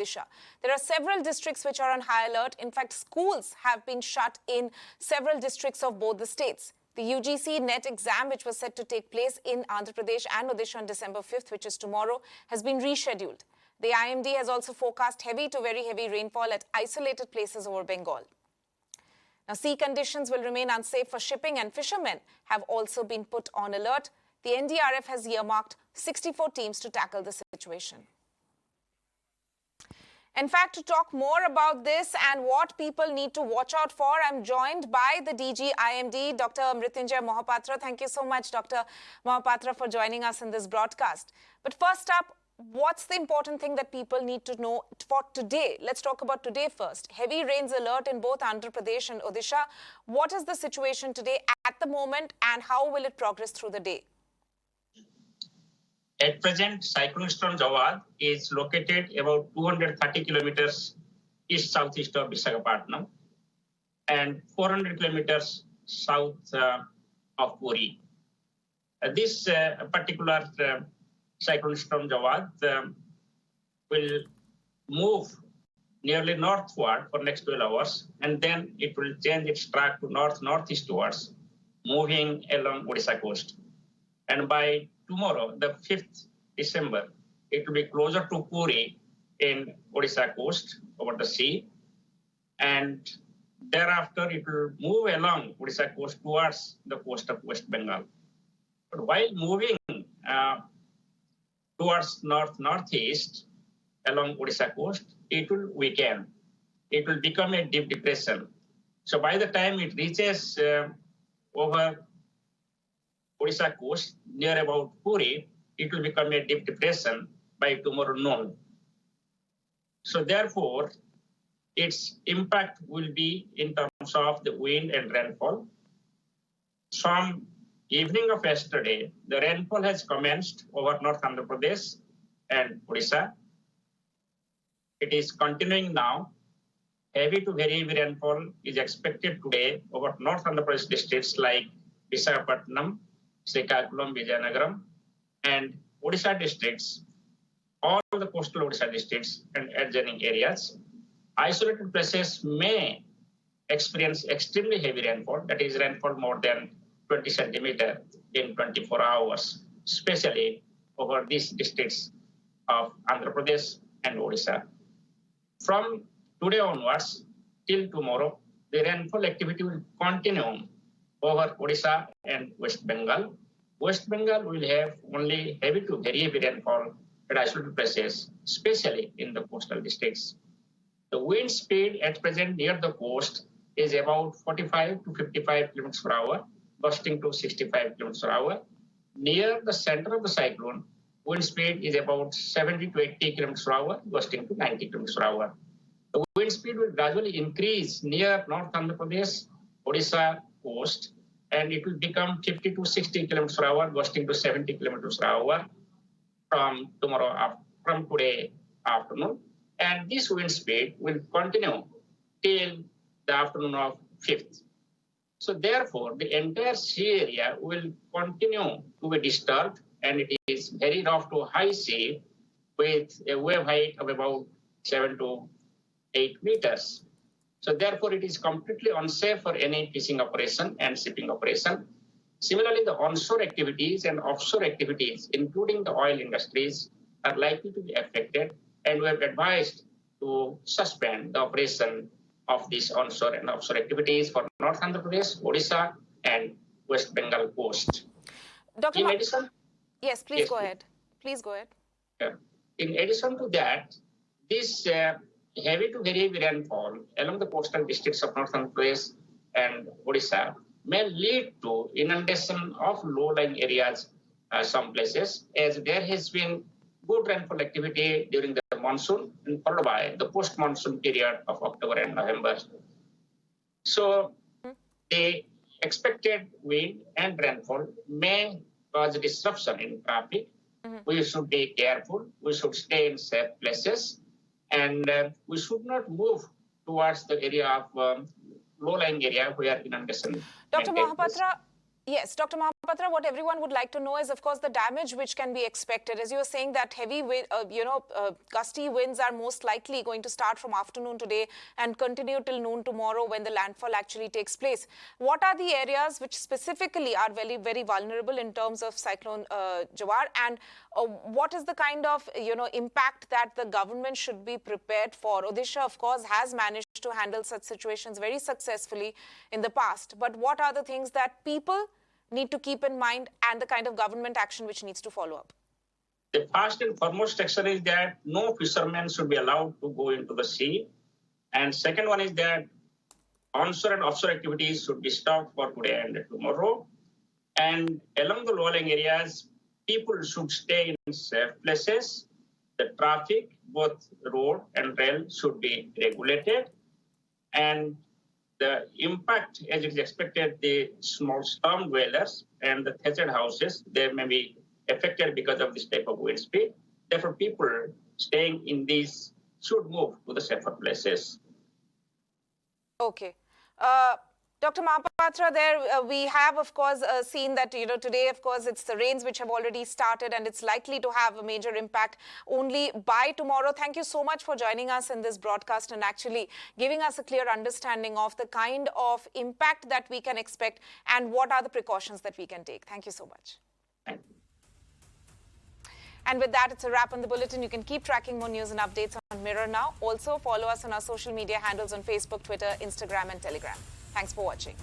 Odisha. There are several districts which are on high alert. In fact, schools have been shut in several districts of both the states. The UGC NET exam, which was set to take place in Andhra Pradesh and Odisha on December 5th, which is tomorrow, has been rescheduled. The IMD has also forecast heavy to very heavy rainfall at isolated places over Bengal. Now, sea conditions will remain unsafe for shipping, and fishermen have also been put on alert. The NDRF has earmarked 64 teams to tackle the situation. In fact, to talk more about this and what people need to watch out for, I'm joined by the DG IMD, Dr. Mritunjay Mohapatra. Thank you so much, Dr. Mohapatra, for joining us in this broadcast. But first up, what's the important thing that people need to know for today? Let's talk about today first. Heavy rains alert in both Andhra Pradesh and Odisha. What is the situation today at the moment, and how will it progress through the day? At present, Cyclone Jawad is located about 230 kilometers east-southeast of Visakhapatnam and 400 kilometers south of Puri. This particular Cyclone Jawad will move nearly northward for next 12 hours, and then it will change its track to north-northeastwards, moving along Odisha coast. And by tomorrow, the 5th December, it will be closer to Puri in Odisha coast over the sea. And thereafter, it will move along Odisha coast towards the coast of West Bengal. But while moving towards northeast along Odisha coast, it will weaken. It will become a deep depression. So by the time it reaches over Odisha coast, near about Puri, it will become a deep depression by tomorrow noon. So therefore, its impact will be in terms of the wind and rainfall. From evening of yesterday, the rainfall has commenced over North Andhra Pradesh and Odisha. It is continuing now. Heavy to very heavy rainfall is expected today over North Andhra Pradesh districts like Visakhapatnam, Cyclone Jawad, and Odisha districts, all the coastal Odisha districts and adjoining areas. Isolated places may experience extremely heavy rainfall, that is rainfall more than 20 centimeters in 24 hours, especially over these districts of Andhra Pradesh and Odisha. From today onwards till tomorrow, the rainfall activity will continue over Odisha and West Bengal. West Bengal will have only heavy to very heavy rainfall at isolated places, especially in the coastal districts. The wind speed at present near the coast is about 45 to 55 kilometers per hour, gusting to 65 kilometers per hour. Near the center of the cyclone, wind speed is about 70 to 80 kilometers per hour, gusting to 90 kilometers per hour. The wind speed will gradually increase near North Andhra Pradesh, Odisha coast, and it will become 50 to 60 kilometers per hour, gusting to 70 kilometers per hour from today afternoon. And this wind speed will continue till the afternoon of 5th. So therefore, the entire sea area will continue to be disturbed, and it is very rough to high sea with a wave height of about 7 to 8 meters. So therefore, it is completely unsafe for any fishing operation and shipping operation. Similarly, the onshore activities and offshore activities, including the oil industries, are likely to be affected, and we have advised to suspend the operation of these onshore and offshore activities for North Andhra Pradesh, Odisha, and West Bengal coast. Dr. In addition, yes, please go ahead. Please go ahead. In addition to that, this heavy to very heavy rainfall along the coastal districts of North Andhra Pradesh and Odisha may lead to inundation of low-lying areas some places, as there has been good rainfall activity during the monsoon and followed by the post-monsoon period of October and November. So the expected wind and rainfall may cause disruption in traffic. We should be careful. We should stay in safe places. And we should not move towards the area of low-lying area where inundation. Dr. Mohapatra, yes, Dr. Mohapatra. Mohapatra, what everyone would like to know is, of course, the damage which can be expected. As you were saying that heavy, gusty winds are most likely going to start from afternoon today and continue till noon tomorrow when the landfall actually takes place. What are the areas which specifically are very, very vulnerable in terms of Cyclone Jawad, and what is the kind of, impact that the government should be prepared for? Odisha, of course, has managed to handle such situations very successfully in the past, but what are the things that people need to keep in mind and the kind of government action which needs to follow up? The first and foremost action is that no fishermen should be allowed to go into the sea. And second one is that onshore and offshore activities should be stopped for today and tomorrow. And along the low-lying areas, people should stay in safe places. The traffic, both road and rail, should be regulated. And the impact, as it is expected, the small slum dwellers and the thatched houses, they may be affected because of this type of wind speed. Therefore, people staying in these should move to the safer places. Okay. Dr. Mohapatra, there we have, of course, seen that, today, of course, it's the rains which have already started and it's likely to have a major impact only by tomorrow. Thank you so much for joining us in this broadcast and actually giving us a clear understanding of the kind of impact that we can expect and what are the precautions that we can take. Thank you so much. Thank you. And with that, it's a wrap on the bulletin. You can keep tracking more news and updates on Mirror Now. Also, follow us on our social media handles on Facebook, Twitter, Instagram, and Telegram. Thanks for watching.